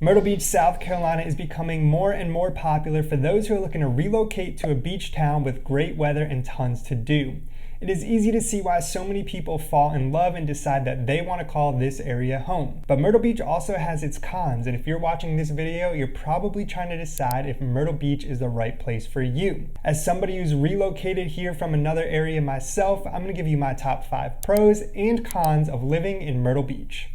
Myrtle Beach, South Carolina is becoming more and more popular for those who are looking to relocate to a beach town with great weather and tons to do. It is easy to see why so many people fall in love and decide that they want to call this area home. But Myrtle Beach also has its cons, and if you're watching this video, you're probably trying to decide if Myrtle Beach is the right place for you. As somebody who's relocated here from another area myself, I'm going to give you my top 5 pros and cons of living in Myrtle Beach.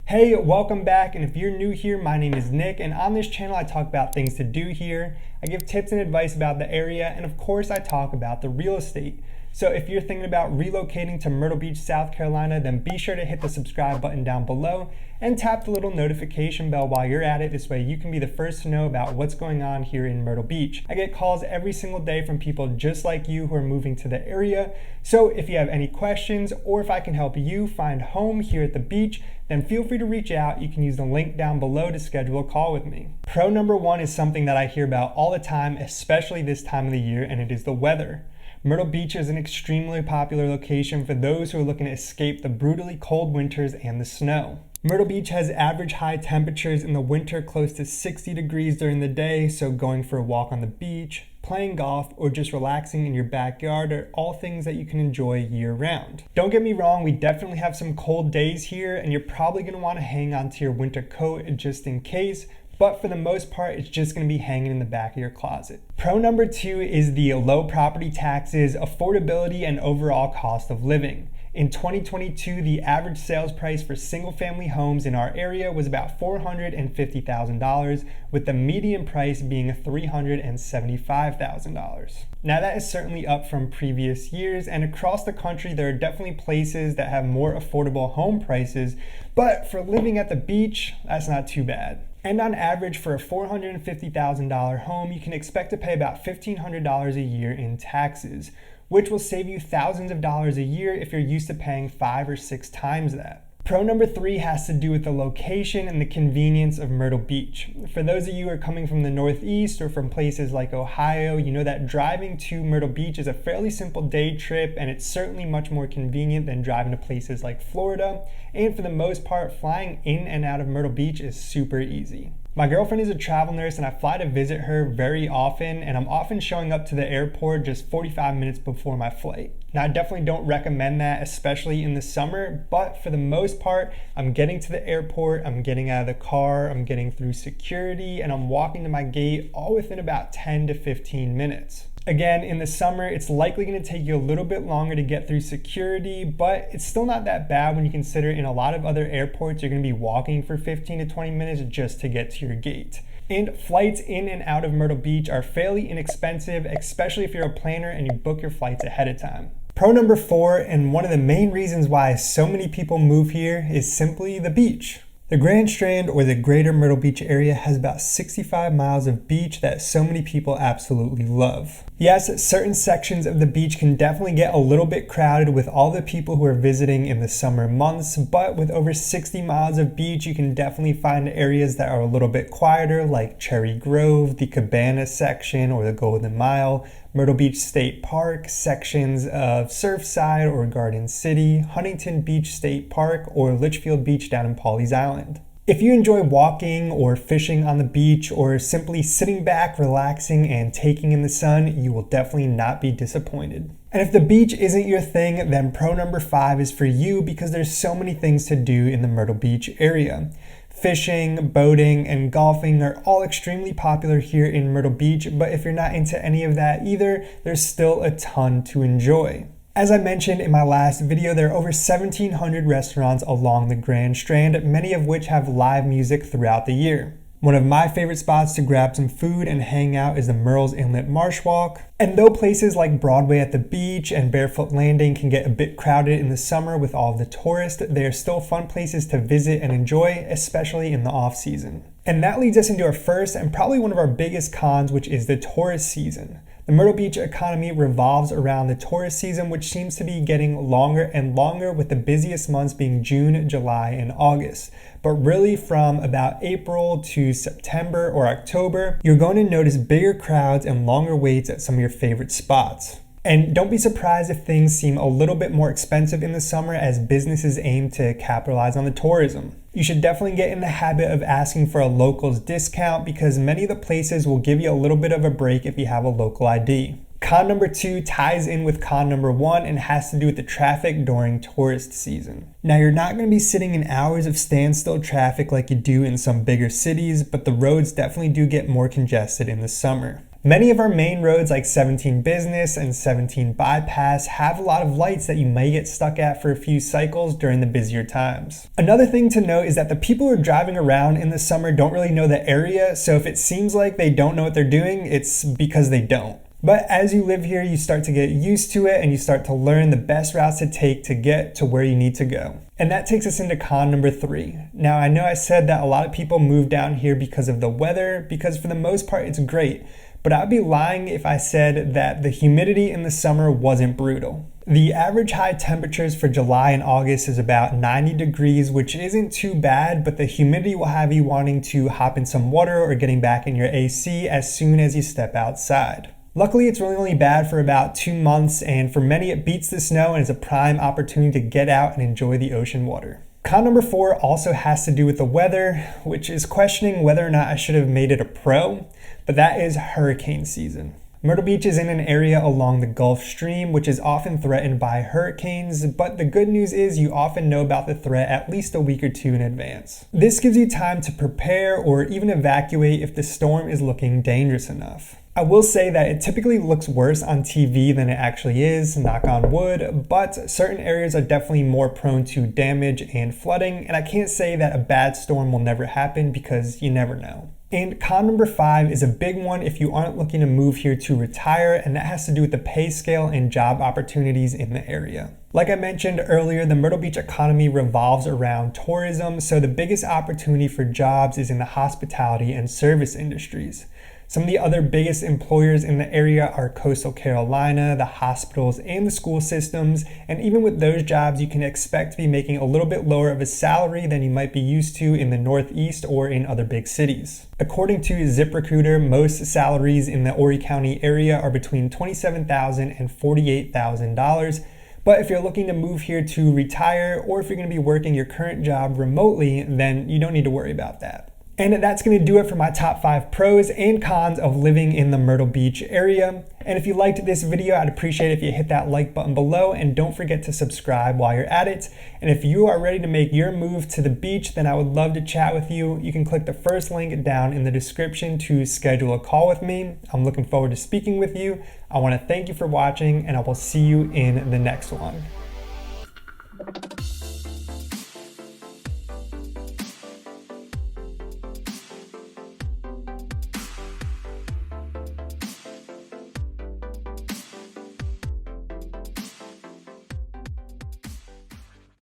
Hey, welcome back, and if you're new here, my name is Nick, and on this channel I talk about things to do here. I give tips and advice about the area, and of course I talk about the real estate. So if you're thinking about relocating to Myrtle Beach, South Carolina, then be sure to hit the subscribe button down below and tap the little notification bell while you're at it. This way you can be the first to know about what's going on here in Myrtle Beach. I get calls every single day from people just like you who are moving to the area. So if you have any questions or if I can help you find home here at the beach, then feel free to reach out. You can use the link down below to schedule a call with me. Pro number 1 is something that I hear about all the time, especially this time of the year, and it is the weather. Myrtle Beach is an extremely popular location for those who are looking to escape the brutally cold winters and the snow. Myrtle Beach has average high temperatures in the winter close to 60 degrees during the day, so going for a walk on the beach, playing golf, or just relaxing in your backyard are all things that you can enjoy year round. Don't get me wrong, we definitely have some cold days here, and you're probably going to want to hang onto your winter coat just in case, but for the most part, it's just going to be hanging in the back of your closet. Pro number 2 is the low property taxes, affordability, and overall cost of living. In 2022, the average sales price for single-family homes in our area was about $450,000, with the median price being $375,000. Now that is certainly up from previous years, and across the country there are definitely places that have more affordable home prices, but for living at the beach, that's not too bad. And on average, for a $450,000 home, you can expect to pay about $1,500 a year in taxes, which will save you thousands of dollars a year if you're used to paying 5 or 6 times that. Pro number 3 has to do with the location and the convenience of Myrtle Beach. For those of you who are coming from the Northeast or from places like Ohio, you know that driving to Myrtle Beach is a fairly simple day trip, and it's certainly much more convenient than driving to places like Florida. And for the most part, flying in and out of Myrtle Beach is super easy. My girlfriend is a travel nurse and I fly to visit her very often, and I'm often showing up to the airport just 45 minutes before my flight. Now, I definitely don't recommend that, especially in the summer, but for the most part, I'm getting to the airport, I'm getting out of the car, I'm getting through security, and I'm walking to my gate all within about 10 to 15 minutes. Again, in the summer, it's likely going to take you a little bit longer to get through security, but it's still not that bad when you consider in a lot of other airports, you're going to be walking for 15 to 20 minutes just to get to your gate. And flights in and out of Myrtle Beach are fairly inexpensive, especially if you're a planner and you book your flights ahead of time. Pro number 4, and one of the main reasons why so many people move here, is simply the beach. The Grand Strand, or the greater Myrtle Beach area, has about 65 miles of beach that so many people absolutely love. Yes, certain sections of the beach can definitely get a little bit crowded with all the people who are visiting in the summer months, but with over 60 miles of beach, you can definitely find areas that are a little bit quieter, like Cherry Grove, the Cabana section, or the Golden Mile, Myrtle Beach State Park, sections of Surfside or Garden City, Huntington Beach State Park, or Litchfield Beach down in Pawleys Island. If you enjoy walking or fishing on the beach, or simply sitting back, relaxing, and taking in the sun, you will definitely not be disappointed. And if the beach isn't your thing, then pro number 5 is for you, because there's so many things to do in the Myrtle Beach area. Fishing, boating, and golfing are all extremely popular here in Myrtle Beach, but if you're not into any of that either, there's still a ton to enjoy. As I mentioned in my last video, there are over 1,700 restaurants along the Grand Strand, many of which have live music throughout the year. One of my favorite spots to grab some food and hang out is the Murrells Inlet Marsh Walk. And though places like Broadway at the beach and Barefoot Landing can get a bit crowded in the summer with all of the tourists, they are still fun places to visit and enjoy, especially in the off season. And that leads us into our first and probably one of our biggest cons, which is the tourist season. The Myrtle Beach economy revolves around the tourist season, which seems to be getting longer and longer, with the busiest months being June, July, and August. But really from about April to September or October, you're going to notice bigger crowds and longer waits at some of your favorite spots. And don't be surprised if things seem a little bit more expensive in the summer as businesses aim to capitalize on the tourism. You should definitely get in the habit of asking for a locals discount because many of the places will give you a little bit of a break if you have a local ID. Con number 2 ties in with con number 1 and has to do with the traffic during tourist season. Now, you're not going to be sitting in hours of standstill traffic like you do in some bigger cities, but the roads definitely do get more congested in the summer. Many of our main roads like 17 Business and 17 Bypass have a lot of lights that you may get stuck at for a few cycles during the busier times. Another thing to note is that the people who are driving around in the summer don't really know the area, so if it seems like they don't know what they're doing, it's because they don't. But as you live here, you start to get used to it and you start to learn the best routes to take to get to where you need to go. And that takes us into con number 3. Now, I know I said that a lot of people move down here because of the weather, because for the most part it's great. But I'd be lying if I said that the humidity in the summer wasn't brutal. The average high temperatures for July and August is about 90 degrees, which isn't too bad, but the humidity will have you wanting to hop in some water or getting back in your AC as soon as you step outside. Luckily, it's really only bad for about 2 months, and for many it beats the snow and is a prime opportunity to get out and enjoy the ocean water. Con number 4 also has to do with the weather, which is questioning whether or not I should have made it a pro, but that is hurricane season. Myrtle Beach is in an area along the Gulf Stream, which is often threatened by hurricanes, but the good news is you often know about the threat at least a week or 2 in advance. This gives you time to prepare or even evacuate if the storm is looking dangerous enough. I will say that it typically looks worse on TV than it actually is, knock on wood, but certain areas are definitely more prone to damage and flooding, and I can't say that a bad storm will never happen because you never know. And con number 5 is a big one if you aren't looking to move here to retire, and that has to do with the pay scale and job opportunities in the area. Like I mentioned earlier, the Myrtle Beach economy revolves around tourism, so the biggest opportunity for jobs is in the hospitality and service industries. Some of the other biggest employers in the area are Coastal Carolina, the hospitals, and the school systems, and even with those jobs, you can expect to be making a little bit lower of a salary than you might be used to in the Northeast or in other big cities. According to ZipRecruiter, most salaries in the Horry County area are between $27,000 and $48,000. But if you're looking to move here to retire, or if you're going to be working your current job remotely, then you don't need to worry about that. And that's going to do it for my top 5 pros and cons of living in the Myrtle Beach area. And if you liked this video, I'd appreciate it if you hit that like button below, and don't forget to subscribe while you're at it. And if you are ready to make your move to the beach, then I would love to chat with you. You can click the first link down in the description to schedule a call with me. I'm looking forward to speaking with you. I want to thank you for watching, and I will see you in the next one.